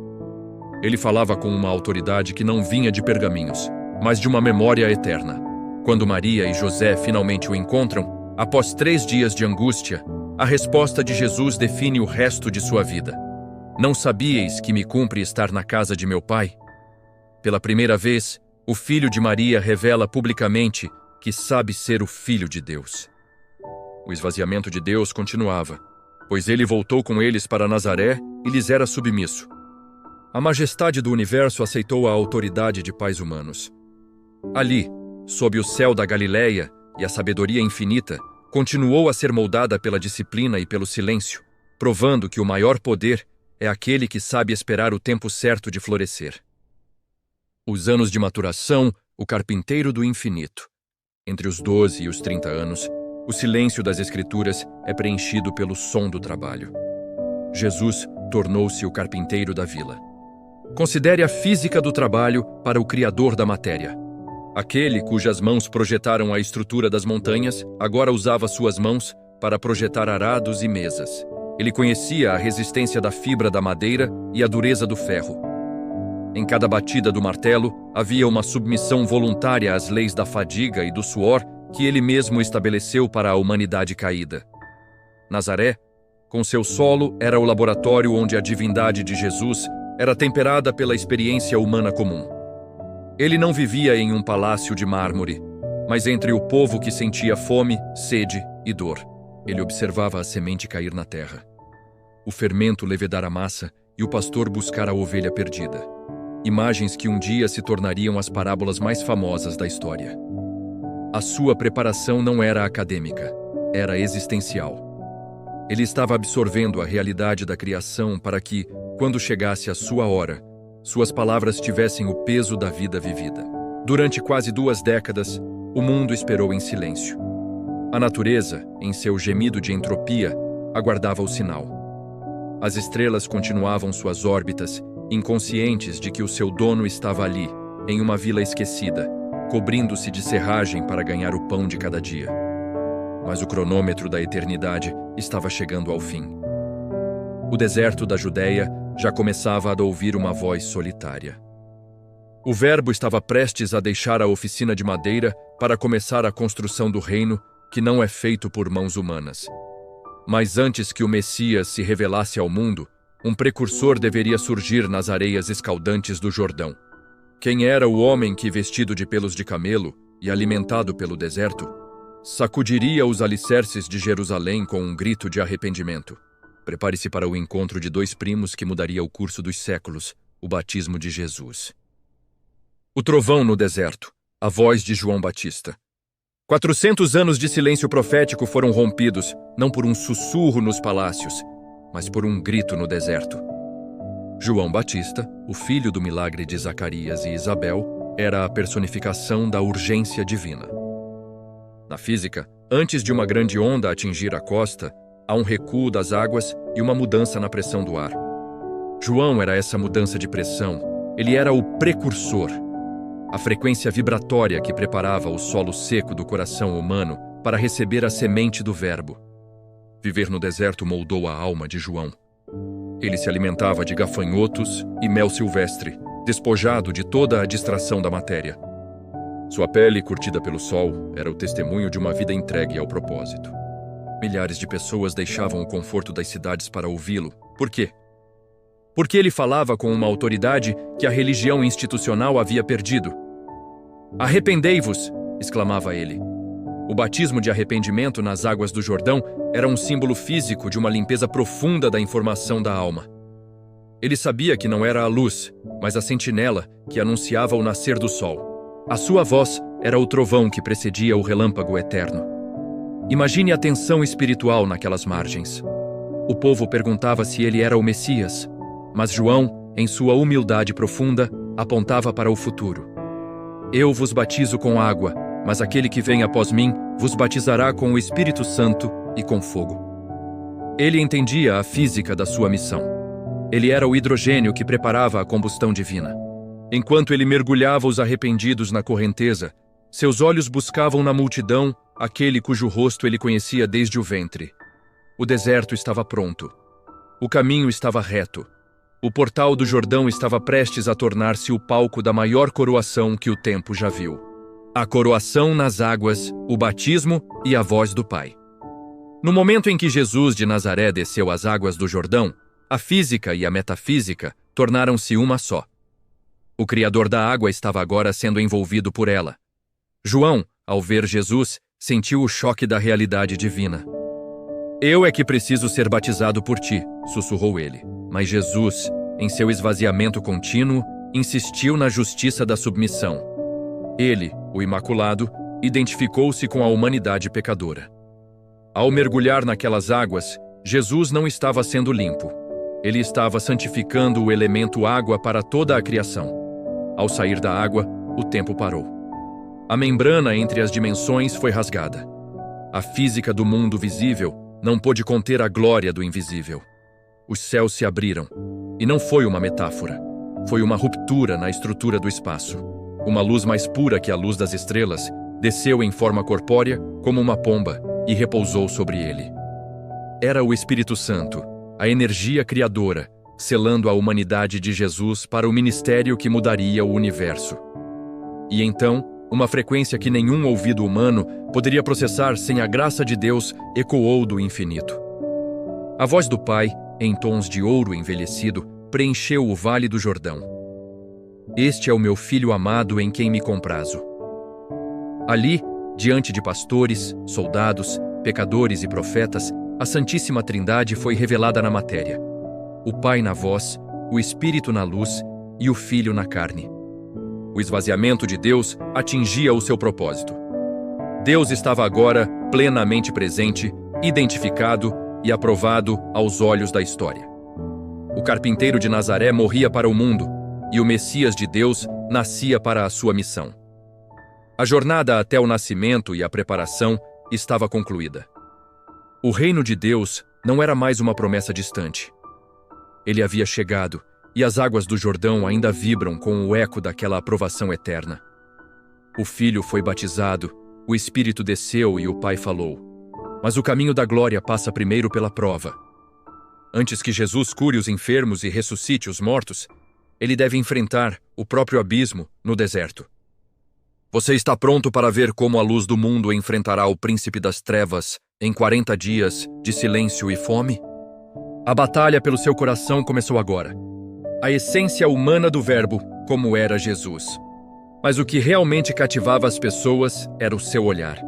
Ele falava com uma autoridade que não vinha de pergaminhos, mas de uma memória eterna. Quando Maria e José finalmente o encontram, após 3 dias de angústia, a resposta de Jesus define o resto de sua vida. Não sabíeis que me cumpre estar na casa de meu pai? Pela primeira vez, o filho de Maria revela publicamente que sabe ser o Filho de Deus. O esvaziamento de Deus continuava, pois ele voltou com eles para Nazaré e lhes era submisso. A majestade do universo aceitou a autoridade de pais humanos. Ali, sob o céu da Galileia e a sabedoria infinita, continuou a ser moldada pela disciplina e pelo silêncio, provando que o maior poder é aquele que sabe esperar o tempo certo de florescer. Os anos de maturação, o carpinteiro do infinito. Entre os 12 e os 30 anos, o silêncio das Escrituras é preenchido pelo som do trabalho. Jesus tornou-se o carpinteiro da vila. Considere a física do trabalho para o Criador da matéria. Aquele cujas mãos projetaram a estrutura das montanhas, agora usava suas mãos para projetar arados e mesas. Ele conhecia a resistência da fibra da madeira e a dureza do ferro. Em cada batida do martelo, havia uma submissão voluntária às leis da fadiga e do suor que ele mesmo estabeleceu para a humanidade caída. Nazaré, com seu solo, era o laboratório onde a divindade de Jesus era temperada pela experiência humana comum. Ele não vivia em um palácio de mármore, mas entre o povo que sentia fome, sede e dor. Ele observava a semente cair na terra, o fermento levedar a massa e o pastor buscar a ovelha perdida. Imagens que um dia se tornariam as parábolas mais famosas da história. A sua preparação não era acadêmica, era existencial. Ele estava absorvendo a realidade da criação para que, quando chegasse a sua hora, suas palavras tivessem o peso da vida vivida. Durante quase 2 décadas, o mundo esperou em silêncio. A natureza, em seu gemido de entropia, aguardava o sinal. As estrelas continuavam suas órbitas, inconscientes de que o seu dono estava ali, em uma vila esquecida, cobrindo-se de serragem para ganhar o pão de cada dia. Mas o cronômetro da eternidade estava chegando ao fim. O deserto da Judéia já começava a ouvir uma voz solitária. O Verbo estava prestes a deixar a oficina de madeira para começar a construção do reino que não é feito por mãos humanas. Mas antes que o Messias se revelasse ao mundo, um precursor deveria surgir nas areias escaldantes do Jordão. Quem era o homem que, vestido de pelos de camelo e alimentado pelo deserto, sacudiria os alicerces de Jerusalém com um grito de arrependimento? Prepare-se para o encontro de 2 primos que mudaria o curso dos séculos, o batismo de Jesus. O trovão no deserto, a voz de João Batista. 400 anos de silêncio profético foram rompidos, não por um sussurro nos palácios, mas por um grito no deserto. João Batista, o filho do milagre de Zacarias e Isabel, era a personificação da urgência divina. Na física, antes de uma grande onda atingir a costa, há um recuo das águas e uma mudança na pressão do ar. João era essa mudança de pressão. Ele era o precursor, a frequência vibratória que preparava o solo seco do coração humano para receber a semente do Verbo. Viver no deserto moldou a alma de João. Ele se alimentava de gafanhotos e mel silvestre, despojado de toda a distração da matéria. Sua pele, curtida pelo sol, era o testemunho de uma vida entregue ao propósito. Milhares de pessoas deixavam o conforto das cidades para ouvi-lo. Por quê? Porque ele falava com uma autoridade que a religião institucional havia perdido. "Arrependei-vos!" exclamava ele. O batismo de arrependimento nas águas do Jordão era um símbolo físico de uma limpeza profunda da informação da alma. Ele sabia que não era a luz, mas a sentinela que anunciava o nascer do sol. A sua voz era o trovão que precedia o relâmpago eterno. Imagine a tensão espiritual naquelas margens. O povo perguntava se ele era o Messias, mas João, em sua humildade profunda, apontava para o futuro. "Eu vos batizo com água, mas aquele que vem após mim vos batizará com o Espírito Santo e com fogo." Ele entendia a física da sua missão. Ele era o hidrogênio que preparava a combustão divina. Enquanto ele mergulhava os arrependidos na correnteza, Seus olhos buscavam na multidão aquele cujo rosto ele conhecia desde o ventre. O deserto estava pronto. O caminho estava reto. O portal do Jordão estava prestes a tornar-se o palco da maior coroação que o tempo já viu. A coroação nas águas, o batismo e a voz do Pai. No momento em que Jesus de Nazaré desceu as águas do Jordão, a física e a metafísica tornaram-se uma só. O Criador da água estava agora sendo envolvido por ela. João, ao ver Jesus, sentiu o choque da realidade divina. Eu é que preciso ser batizado por ti, sussurrou ele. Mas Jesus, em seu esvaziamento contínuo, insistiu na justiça da submissão. Ele, o Imaculado, identificou-se com a humanidade pecadora. Ao mergulhar naquelas águas, Jesus não estava sendo limpo. Ele estava santificando o elemento água para toda a criação. Ao sair da água, o tempo parou. A membrana entre as dimensões foi rasgada. A física do mundo visível não pôde conter a glória do invisível. Os céus se abriram. E não foi uma metáfora. Foi uma ruptura na estrutura do espaço. Uma luz mais pura que a luz das estrelas desceu em forma corpórea, como uma pomba, e repousou sobre ele. Era o Espírito Santo, a energia criadora, selando a humanidade de Jesus para o ministério que mudaria o universo. E então, uma frequência que nenhum ouvido humano poderia processar sem a graça de Deus ecoou do infinito. A voz do Pai, em tons de ouro envelhecido, preencheu o Vale do Jordão. Este é o meu filho amado em quem me comprazo. Ali, diante de pastores, soldados, pecadores e profetas, a Santíssima Trindade foi revelada na matéria. O Pai na voz, o Espírito na luz e o Filho na carne. O esvaziamento de Deus atingia o seu propósito. Deus estava agora plenamente presente, identificado e aprovado aos olhos da história. O carpinteiro de Nazaré morria para o mundo, e o Messias de Deus nascia para a sua missão. A jornada até o nascimento e a preparação estava concluída. O reino de Deus não era mais uma promessa distante. Ele havia chegado, e as águas do Jordão ainda vibram com o eco daquela aprovação eterna. O Filho foi batizado, o Espírito desceu e o Pai falou. Mas o caminho da glória passa primeiro pela prova. Antes que Jesus cure os enfermos e ressuscite os mortos, ele deve enfrentar o próprio abismo no deserto. Você está pronto para ver como a luz do mundo enfrentará o príncipe das trevas em 40 dias de silêncio e fome? A batalha pelo seu coração começou agora. A essência humana do Verbo, como era Jesus. Mas o que realmente cativava as pessoas era o seu olhar.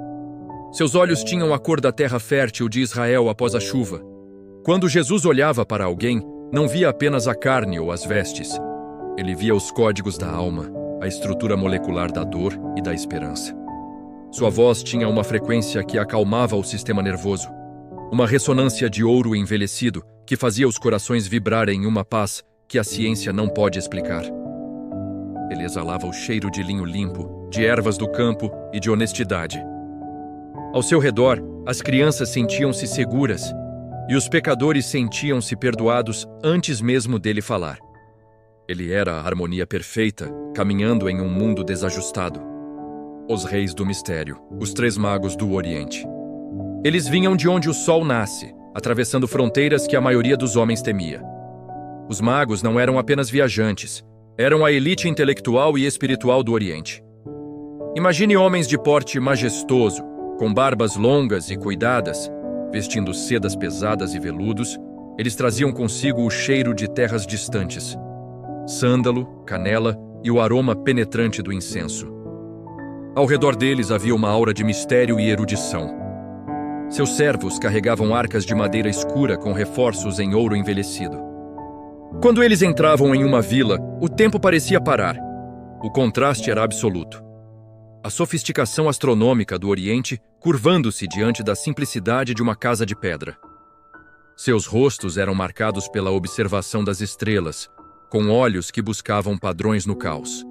Seus olhos tinham a cor da terra fértil de Israel após a chuva. Quando Jesus olhava para alguém, não via apenas a carne ou as vestes. Ele via os códigos da alma, a estrutura molecular da dor e da esperança. Sua voz tinha uma frequência que acalmava o sistema nervoso, uma ressonância de ouro envelhecido que fazia os corações vibrarem em uma paz que a ciência não pode explicar. Ele exalava o cheiro de linho limpo, de ervas do campo e de honestidade. Ao seu redor, as crianças sentiam-se seguras e os pecadores sentiam-se perdoados antes mesmo dele falar. Ele era a harmonia perfeita, caminhando em um mundo desajustado. Os reis do mistério, os 3 magos do Oriente. Eles vinham de onde o sol nasce, atravessando fronteiras que a maioria dos homens temia. Os magos não eram apenas viajantes, eram a elite intelectual e espiritual do Oriente. Imagine homens de porte majestoso, com barbas longas e cuidadas, vestindo sedas pesadas e veludos, eles traziam consigo o cheiro de terras distantes. Sândalo, canela e o aroma penetrante do incenso. Ao redor deles havia uma aura de mistério e erudição. Seus servos carregavam arcas de madeira escura com reforços em ouro envelhecido. Quando eles entravam em uma vila, o tempo parecia parar. O contraste era absoluto. A sofisticação astronômica do Oriente curvando-se diante da simplicidade de uma casa de pedra. Seus rostos eram marcados pela observação das estrelas, com olhos que buscavam padrões no caos.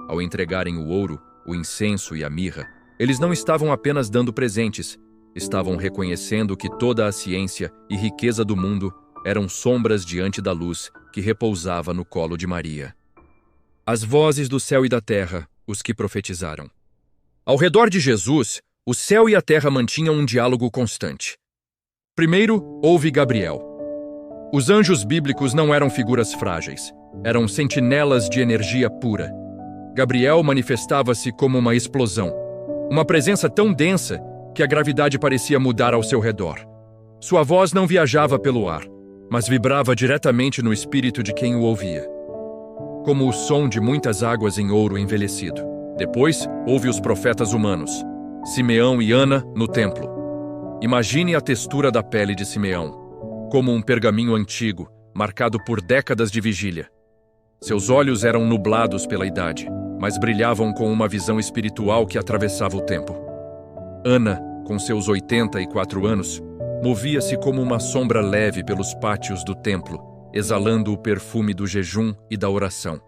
Ao entregarem o ouro, o incenso e a mirra, eles não estavam apenas dando presentes, estavam reconhecendo que toda a ciência e riqueza do mundo eram sombras diante da luz que repousava no colo de Maria. As vozes do céu e da terra, os que profetizaram. Ao redor de Jesus, o céu e a terra mantinham um diálogo constante. Primeiro, houve Gabriel. Os anjos bíblicos não eram figuras frágeis, eram sentinelas de energia pura. Gabriel manifestava-se como uma explosão, uma presença tão densa que a gravidade parecia mudar ao seu redor. Sua voz não viajava pelo ar, mas vibrava diretamente no espírito de quem o ouvia, como o som de muitas águas em ouro envelhecido. Depois, houve os profetas humanos, Simeão e Ana, no templo. Imagine a textura da pele de Simeão, como um pergaminho antigo, marcado por décadas de vigília. Seus olhos eram nublados pela idade, mas brilhavam com uma visão espiritual que atravessava o tempo. Ana, com seus 84 anos, movia-se como uma sombra leve pelos pátios do templo, exalando o perfume do jejum e da oração.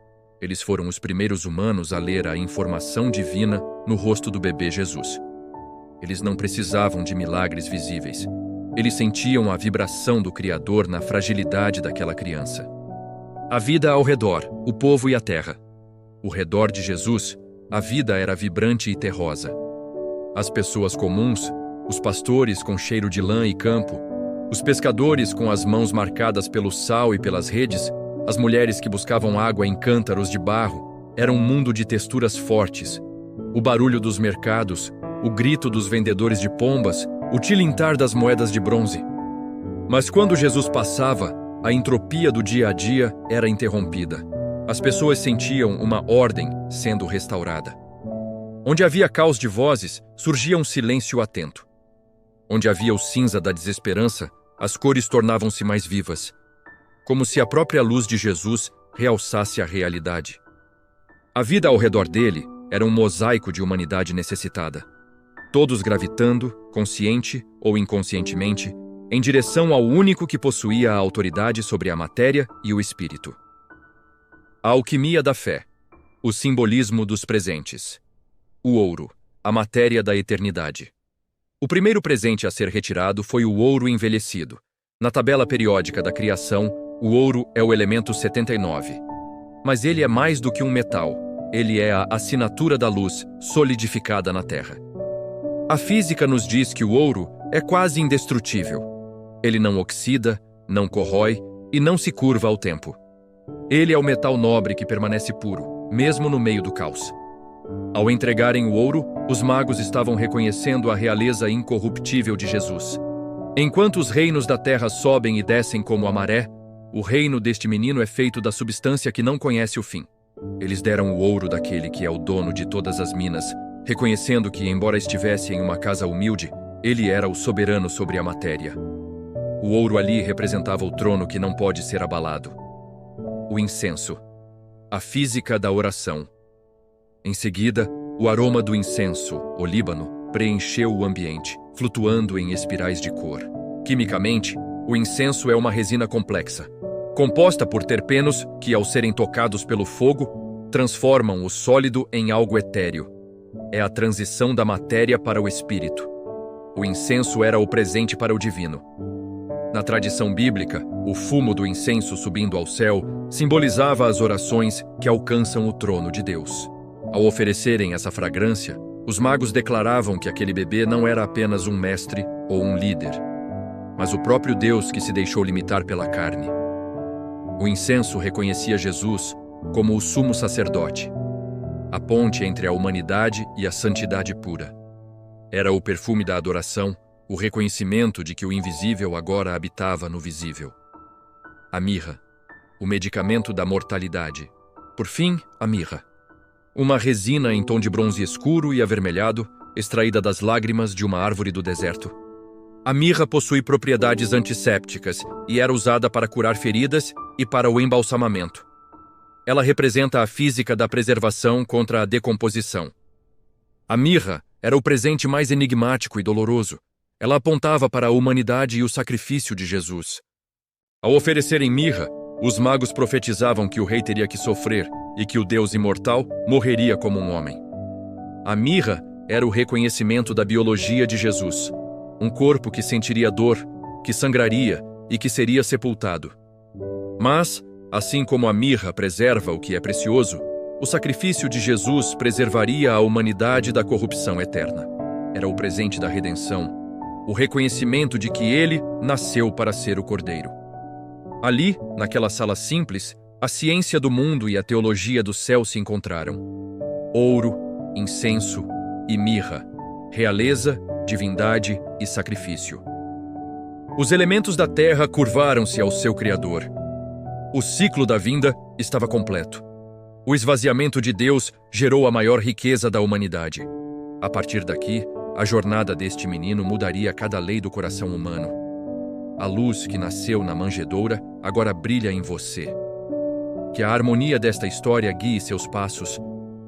Eles foram os primeiros humanos a ler a informação divina no rosto do bebê Jesus. Eles não precisavam de milagres visíveis. Eles sentiam a vibração do Criador na fragilidade daquela criança. A vida ao redor, o povo e a terra. Ao redor de Jesus, a vida era vibrante e terrosa. As pessoas comuns, os pastores com cheiro de lã e campo, os pescadores com as mãos marcadas pelo sal e pelas redes, as mulheres que buscavam água em cântaros de barro, era um mundo de texturas fortes. O barulho dos mercados, o grito dos vendedores de pombas, o tilintar das moedas de bronze. Mas quando Jesus passava, a entropia do dia a dia era interrompida. As pessoas sentiam uma ordem sendo restaurada. Onde havia caos de vozes, surgia um silêncio atento. Onde havia o cinza da desesperança, as cores tornavam-se mais vivas, como se a própria luz de Jesus realçasse a realidade. A vida ao redor dele era um mosaico de humanidade necessitada, todos gravitando, consciente ou inconscientemente, em direção ao único que possuía a autoridade sobre a matéria e o espírito. A alquimia da fé, o simbolismo dos presentes. O ouro, a matéria da eternidade. O primeiro presente a ser retirado foi o ouro envelhecido. Na tabela periódica da criação, o ouro é o elemento 79. Mas ele é mais do que um metal. Ele é a assinatura da luz solidificada na Terra. A física nos diz que o ouro é quase indestrutível. Ele não oxida, não corrói e não se curva ao tempo. Ele é o metal nobre que permanece puro, mesmo no meio do caos. Ao entregarem o ouro, os magos estavam reconhecendo a realeza incorruptível de Jesus. Enquanto os reinos da terra sobem e descem como a maré, o reino deste menino é feito da substância que não conhece o fim. Eles deram o ouro daquele que é o dono de todas as minas, reconhecendo que, embora estivesse em uma casa humilde, ele era o soberano sobre a matéria. O ouro ali representava o trono que não pode ser abalado. O incenso, a física da oração. Em seguida, o aroma do incenso, o líbano, preencheu o ambiente, flutuando em espirais de cor. Quimicamente, o incenso é uma resina complexa, composta por terpenos que, ao serem tocados pelo fogo, transformam o sólido em algo etéreo. É a transição da matéria para o espírito. O incenso era o presente para o divino. Na tradição bíblica, o fumo do incenso subindo ao céu simbolizava as orações que alcançam o trono de Deus. Ao oferecerem essa fragrância, os magos declaravam que aquele bebê não era apenas um mestre ou um líder, mas o próprio Deus que se deixou limitar pela carne. O incenso reconhecia Jesus como o sumo sacerdote, a ponte entre a humanidade e a santidade pura. Era o perfume da adoração, o reconhecimento de que o invisível agora habitava no visível. A mirra, o medicamento da mortalidade. Por fim, a mirra. Uma resina em tom de bronze escuro e avermelhado, extraída das lágrimas de uma árvore do deserto. A mirra possui propriedades antissépticas e era usada para curar feridas e para o embalsamamento. Ela representa a física da preservação contra a decomposição. A mirra era o presente mais enigmático e doloroso. Ela apontava para a humanidade e o sacrifício de Jesus. Ao oferecerem mirra, os magos profetizavam que o rei teria que sofrer e que o Deus imortal morreria como um homem. A mirra era o reconhecimento da biologia de Jesus, um corpo que sentiria dor, que sangraria e que seria sepultado. Mas, assim como a mirra preserva o que é precioso, O sacrifício de Jesus preservaria a humanidade da corrupção eterna. Era o presente da redenção, o reconhecimento de que ele nasceu para ser o Cordeiro. Ali, naquela sala simples, a ciência do mundo e a teologia do céu se encontraram. Ouro, incenso e mirra, realeza, divindade e sacrifício. Os elementos da terra curvaram-se ao seu Criador. O ciclo da vinda estava completo. O esvaziamento de Deus gerou a maior riqueza da humanidade. A partir daqui, a jornada deste menino mudaria cada lei do coração humano. A luz que nasceu na manjedoura agora brilha em você. Que a harmonia desta história guie seus passos,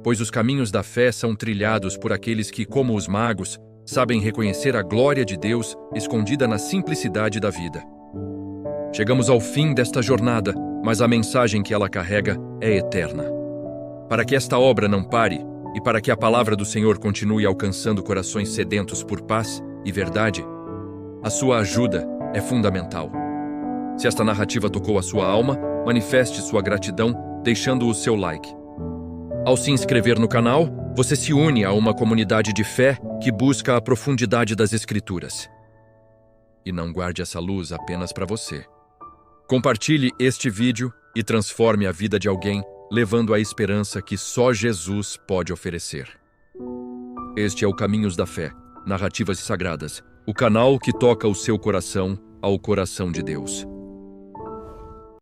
pois os caminhos da fé são trilhados por aqueles que, como os magos, sabem reconhecer a glória de Deus escondida na simplicidade da vida. Chegamos ao fim desta jornada, mas a mensagem que ela carrega é eterna. Para que esta obra não pare e para que a palavra do Senhor continue alcançando corações sedentos por paz e verdade, a sua ajuda é fundamental. Se esta narrativa tocou a sua alma, manifeste sua gratidão deixando o seu like. Ao se inscrever no canal, você se une a uma comunidade de fé que busca a profundidade das Escrituras. E não guarde essa luz apenas para você. Compartilhe este vídeo e transforme a vida de alguém, levando a esperança que só Jesus pode oferecer. Este é o Caminhos da Fé, Narrativas Sagradas, o canal que toca o seu coração ao coração de Deus.